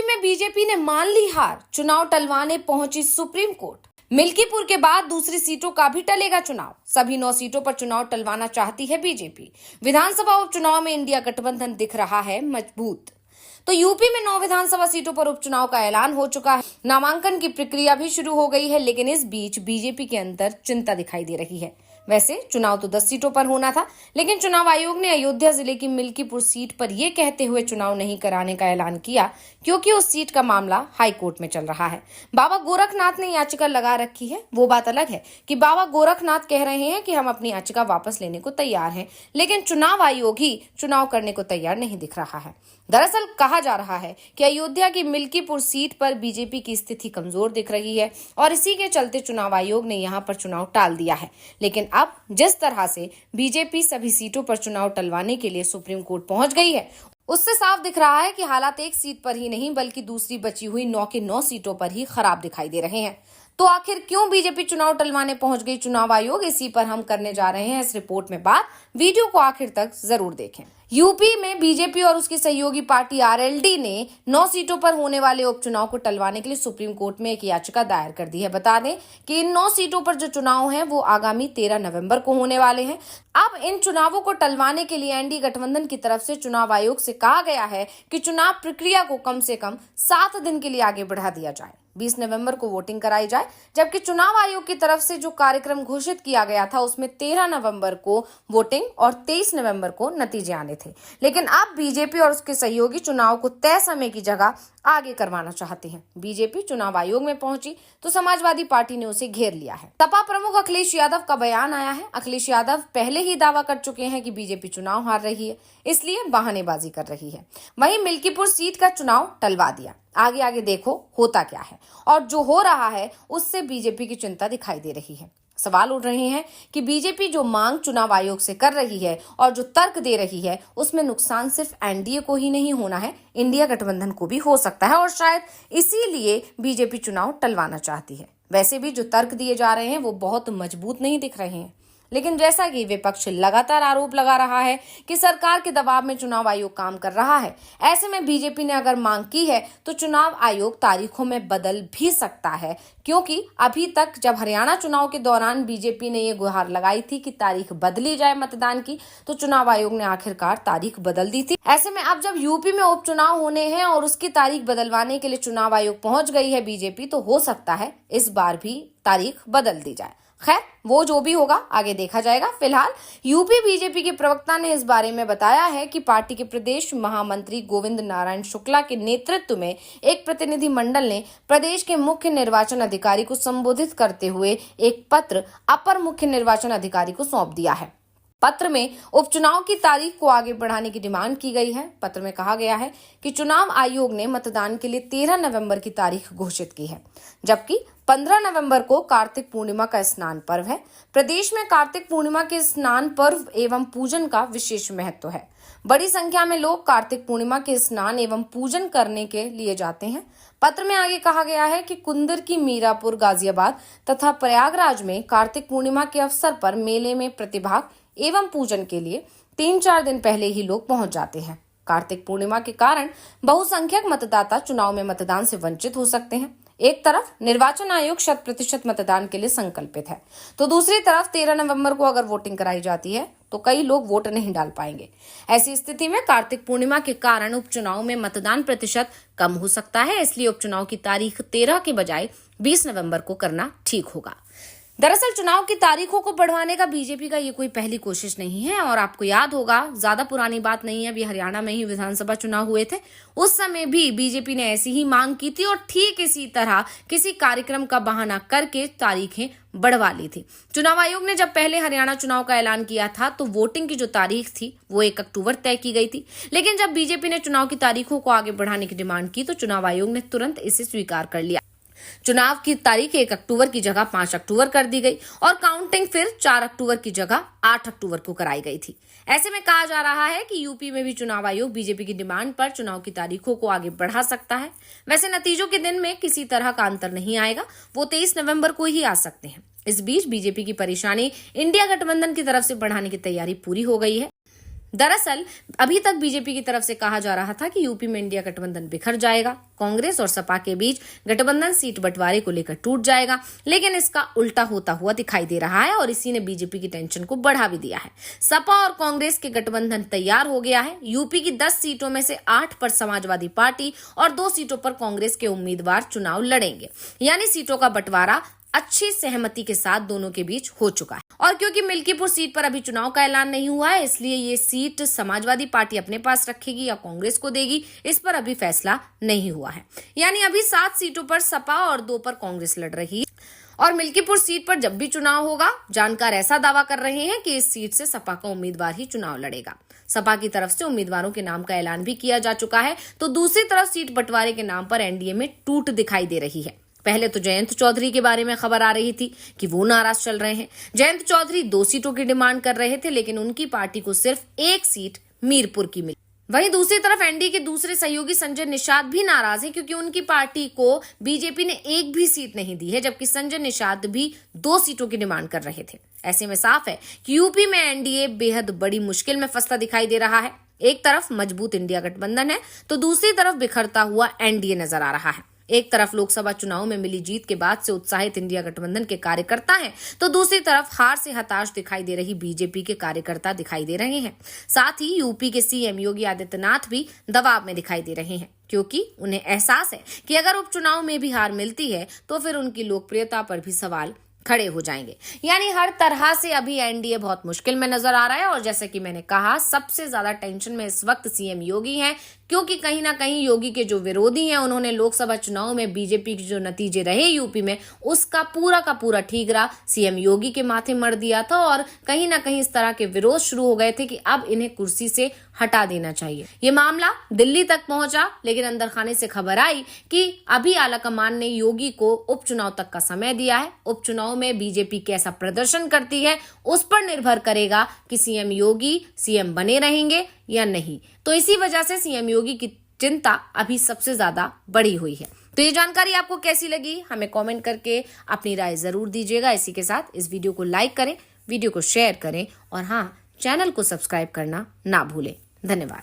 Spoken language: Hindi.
में बीजेपी ने मान ली हार, चुनाव टलवाने पहुंची सुप्रीम कोर्ट। मिल्कीपुर के बाद दूसरी सीटों का भी टलेगा चुनाव। सभी 9 सीटों पर चुनाव टलवाना चाहती है बीजेपी। विधानसभा उपचुनाव में इंडिया गठबंधन दिख रहा है मजबूत। तो यूपी में 9 विधानसभा सीटों पर उपचुनाव का ऐलान हो चुका है। नामांकन की प्रक्रिया भी शुरू हो गई है, लेकिन इस बीच बीजेपी के अंदर चिंता दिखाई दे रही है। वैसे चुनाव तो 10 सीटों पर होना था, लेकिन चुनाव आयोग ने अयोध्या जिले की मिल्कीपुर सीट पर यह कहते हुए चुनाव नहीं कराने का ऐलान किया, क्योंकि उस सीट का मामला हाई कोर्ट में चल रहा है। बाबा गोरखनाथ ने याचिका लगा रखी है। वो बात अलग है कि बाबा गोरखनाथ कह रहे हैं कि हम अपनी याचिका वापस लेने को तैयार हैं, लेकिन चुनाव आयोग ही चुनाव करने को तैयार नहीं दिख रहा है। दरअसल कहा जा रहा है कि अयोध्या की मिल्कीपुर सीट पर बीजेपी की स्थिति कमजोर दिख रही है और इसी के चलते चुनाव आयोग ने यहां पर चुनाव टाल दिया है। लेकिन अब जिस तरह से बीजेपी सभी सीटों पर चुनाव टलवाने के लिए सुप्रीम कोर्ट पहुंच गई है, उससे साफ दिख रहा है कि हालात एक सीट पर ही नहीं बल्कि दूसरी बची हुई 9 की 9 सीटों पर ही खराब दिखाई दे रहे हैं। तो आखिर क्यों बीजेपी चुनाव टलवाने पहुंच गई चुनाव आयोग, इसी पर हम करने जा रहे हैं इस रिपोर्ट में बात। वीडियो को आखिर तक जरूर देखें। यूपी में बीजेपी और उसकी सहयोगी पार्टी आरएलडी ने 9 सीटों पर होने वाले उपचुनाव को टलवाने के लिए सुप्रीम कोर्ट में एक याचिका दायर कर दी है। बता दें कि इन 9 सीटों पर जो चुनाव हैं वो आगामी 13 नवंबर को होने वाले हैं। अब इन चुनावों को टलवाने के लिए एनडीए गठबंधन की तरफ से चुनाव आयोग से कहा गया है कि चुनाव प्रक्रिया को कम से कम 7 दिन के लिए आगे बढ़ा दिया जाए। 20 नवंबर को वोटिंग कराई जाए, जबकि चुनाव आयोग की तरफ से जो कार्यक्रम घोषित किया गया था उसमें 13 नवंबर को वोटिंग और 23 नवंबर को नतीजे आने थे। लेकिन अब बीजेपी और उसके सहयोगी चुनाव को तय समय की जगह आगे करवाना चाहते हैं। बीजेपी चुनाव आयोग में पहुंची तो समाजवादी पार्टी ने उसे घेर लिया है। सपा प्रमुख अखिलेश यादव का बयान आया है। अखिलेश यादव पहले ही दावा कर चुके हैं कि बीजेपी चुनाव हार रही है, इसलिए बहानेबाजी कर रही है। वहीं मिल्कीपुर सीट का चुनाव टलवा दिया। आगे आगे देखो होता क्या है, और जो हो रहा है उससे बीजेपी की चिंता दिखाई दे रही है। सवाल उठ रहे हैं कि बीजेपी जो मांग चुनाव आयोग से कर रही है और जो तर्क दे रही है, उसमें नुकसान सिर्फ एनडीए को ही नहीं होना है, इंडिया गठबंधन को भी हो सकता है, और शायद इसीलिए बीजेपी चुनाव टलवाना चाहती है। वैसे भी जो तर्क दिए जा रहे हैं वो बहुत मजबूत नहीं दिख रहे हैं, लेकिन जैसा कि विपक्ष लगातार आरोप लगा रहा है कि सरकार के दबाव में चुनाव आयोग काम कर रहा है, ऐसे में बीजेपी ने अगर मांग की है तो चुनाव आयोग तारीखों में बदल भी सकता है, क्योंकि अभी तक जब हरियाणा चुनाव के दौरान बीजेपी ने ये गुहार लगाई थी कि तारीख बदली जाए मतदान की, तो चुनाव आयोग ने आखिरकार तारीख बदल दी थी। ऐसे में अब जब यूपी में उपचुनाव होने हैं और उसकी तारीख बदलवाने के लिए चुनाव आयोग पहुंच गई है बीजेपी, तो हो सकता है इस बार भी तारीख बदल दी जाए। खैर, वो जो भी होगा आगे देखा जाएगा। फिलहाल यूपी बीजेपी के प्रवक्ता ने इस बारे में बताया है कि पार्टी के प्रदेश महामंत्री गोविंद नारायण शुक्ला के नेतृत्व में एक प्रतिनिधि मंडल ने प्रदेश के मुख्य निर्वाचन अधिकारी को संबोधित करते हुए एक पत्र अपर मुख्य निर्वाचन अधिकारी को सौंप दिया है। पत्र में उपचुनाव की तारीख को आगे बढ़ाने की डिमांड की गई है। पत्र में कहा गया है कि चुनाव आयोग ने मतदान के लिए 13 नवंबर की तारीख घोषित की है, जबकि 15 नवंबर को कार्तिक पूर्णिमा का स्नान पर्व है। प्रदेश में कार्तिक पूर्णिमा के स्नान पर्व एवं पूजन का विशेष महत्व है। बड़ी संख्या में लोग कार्तिक पूर्णिमा के स्नान एवं पूजन करने के लिए जाते हैं। पत्र में आगे कहा गया है कि कुंदर की मीरापुर, गाजियाबाद तथा प्रयागराज में कार्तिक पूर्णिमा के अवसर पर मेले में प्रतिभाग एवं पूजन के लिए 3-4 दिन पहले ही लोग पहुंच जाते हैं। कार्तिक पूर्णिमा के कारण बहुसंख्यक मतदाता चुनाव में मतदान से वंचित हो सकते हैं। एक तरफ निर्वाचन आयोग 100% मतदान के लिए संकल्पित है, तो दूसरी तरफ 13 नवंबर को अगर वोटिंग कराई जाती है तो कई लोग वोट नहीं डाल पाएंगे। ऐसी स्थिति में कार्तिक पूर्णिमा के कारण उपचुनाव में मतदान प्रतिशत कम हो सकता है, इसलिए उपचुनाव की तारीख 13 के बजाय 20 नवंबर को करना ठीक होगा। दरअसल चुनाव की तारीखों को बढ़वाने का बीजेपी का ये कोई पहली कोशिश नहीं है, और आपको याद होगा, ज्यादा पुरानी बात नहीं है, अभी हरियाणा में ही विधानसभा चुनाव हुए थे, उस समय भी बीजेपी ने ऐसी ही मांग की थी और ठीक इसी तरह किसी कार्यक्रम का बहाना करके तारीखें बढ़वा ली थी। चुनाव आयोग ने जब पहले हरियाणा चुनाव का ऐलान किया था तो वोटिंग की जो तारीख थी वो 1 अक्टूबर तय की गई थी, लेकिन जब बीजेपी ने चुनाव की तारीखों को आगे बढ़ाने की डिमांड की तो चुनाव आयोग ने तुरंत इसे स्वीकार कर लिया। चुनाव की तारीख 1 अक्टूबर की जगह 5 अक्टूबर कर दी गई और काउंटिंग फिर 4 अक्टूबर की जगह 8 अक्टूबर को कराई गई थी। ऐसे में कहा जा रहा है कि यूपी में भी चुनाव आयोग बीजेपी की डिमांड पर चुनाव की तारीखों को आगे बढ़ा सकता है। वैसे नतीजों के दिन में किसी तरह का अंतर नहीं आएगा, वो 23 नवंबर को ही आ सकते हैं। इस बीच बीजेपी की परेशानी इंडिया गठबंधन की तरफ से बढ़ाने की तैयारी पूरी हो गई है। दरअसल अभी तक बीजेपी की तरफ से कहा जा रहा था कि यूपी में इंडिया गठबंधन बिखर जाएगा, कांग्रेस और सपा के बीच गठबंधन सीट बंटवारे को लेकर टूट जाएगा, लेकिन इसका उल्टा होता हुआ दिखाई दे रहा है और इसी ने बीजेपी की टेंशन को बढ़ा भी दिया है। सपा और कांग्रेस के गठबंधन तैयार हो गया है। यूपी की 10 सीटों में से 8 पर समाजवादी पार्टी और 2 सीटों पर कांग्रेस के उम्मीदवार चुनाव लड़ेंगे, यानी सीटों का बंटवारा अच्छी सहमति के साथ दोनों के बीच हो चुका है। और क्योंकि मिल्कीपुर सीट पर अभी चुनाव का ऐलान नहीं हुआ है, इसलिए ये सीट समाजवादी पार्टी अपने पास रखेगी या कांग्रेस को देगी, इस पर अभी फैसला नहीं हुआ है। यानी अभी 7 सीटों पर सपा और 2 पर कांग्रेस लड़ रही है। और मिल्कीपुर सीट पर जब भी चुनाव होगा, जानकार ऐसा दावा कर रहे हैं कि इस सीट से सपा का उम्मीदवार ही चुनाव लड़ेगा। सपा की तरफ से उम्मीदवारों के नाम का ऐलान भी किया जा चुका है, तो दूसरी तरफ सीट बंटवारे के नाम पर एनडीए में टूट दिखाई दे रही है। पहले तो जयंत चौधरी के बारे में खबर आ रही थी कि वो नाराज चल रहे हैं। जयंत चौधरी 2 सीटों की डिमांड कर रहे थे, लेकिन उनकी पार्टी को सिर्फ 1 सीट मीरपुर की मिली। वहीं दूसरी तरफ एनडीए के दूसरे सहयोगी संजय निषाद भी नाराज हैं, क्योंकि उनकी पार्टी को बीजेपी ने 1 भी सीट नहीं दी है, जबकि संजय निषाद भी 2 सीटों की डिमांड कर रहे थे। ऐसे में साफ है कि यूपी में एनडीए बेहद बड़ी मुश्किल में फंसता दिखाई दे रहा है। एक तरफ मजबूत इंडिया गठबंधन है, तो दूसरी तरफ बिखरता हुआ एनडीए नजर आ रहा है। एक तरफ लोकसभा चुनाव में मिली जीत के बाद से उत्साहित इंडिया गठबंधन के कार्यकर्ता हैं, तो दूसरी तरफ हार से हताश दिखाई दे रही बीजेपी के कार्यकर्ता दिखाई दे रहे हैं। साथ ही यूपी के सीएम योगी आदित्यनाथ भी दबाव में दिखाई दे रहे हैं, क्योंकि उन्हें एहसास है कि अगर उपचुनाव में भी हार मिलती है तो फिर उनकी लोकप्रियता पर भी सवाल खड़े हो जाएंगे। यानी हर तरह से अभी एनडीए बहुत मुश्किल में नजर आ रहा है। और जैसे कि मैंने कहा, सबसे ज्यादा टेंशन में इस वक्त सीएम योगी हैं, क्योंकि कहीं ना कहीं योगी के जो विरोधी हैं, उन्होंने लोकसभा चुनाव में बीजेपी के जो नतीजे रहे यूपी में, उसका पूरा का पूरा ठीकरा सीएम योगी के माथे मर दिया था। और कहीं ना कहीं इस तरह के विरोध शुरू हो गए थे कि अब इन्हें कुर्सी से हटा देना चाहिए। ये मामला दिल्ली तक पहुंचा, लेकिन अंदर खाने से खबर आई कि अभी आलाकमान ने योगी को उपचुनाव तक का समय दिया है। उपचुनाव में बीजेपी कैसा प्रदर्शन करती है, उस पर निर्भर करेगा कि सीएम योगी सीएम बने रहेंगे या नहीं। तो इसी वजह से सीएम योगी की चिंता अभी सबसे ज्यादा बढ़ी हुई है। तो ये जानकारी आपको कैसी लगी, हमें कमेंट करके अपनी राय जरूर दीजिएगा। इसी के साथ इस वीडियो को लाइक करें, वीडियो को शेयर करें और हाँ, चैनल को सब्सक्राइब करना ना भूलें। धन्यवाद।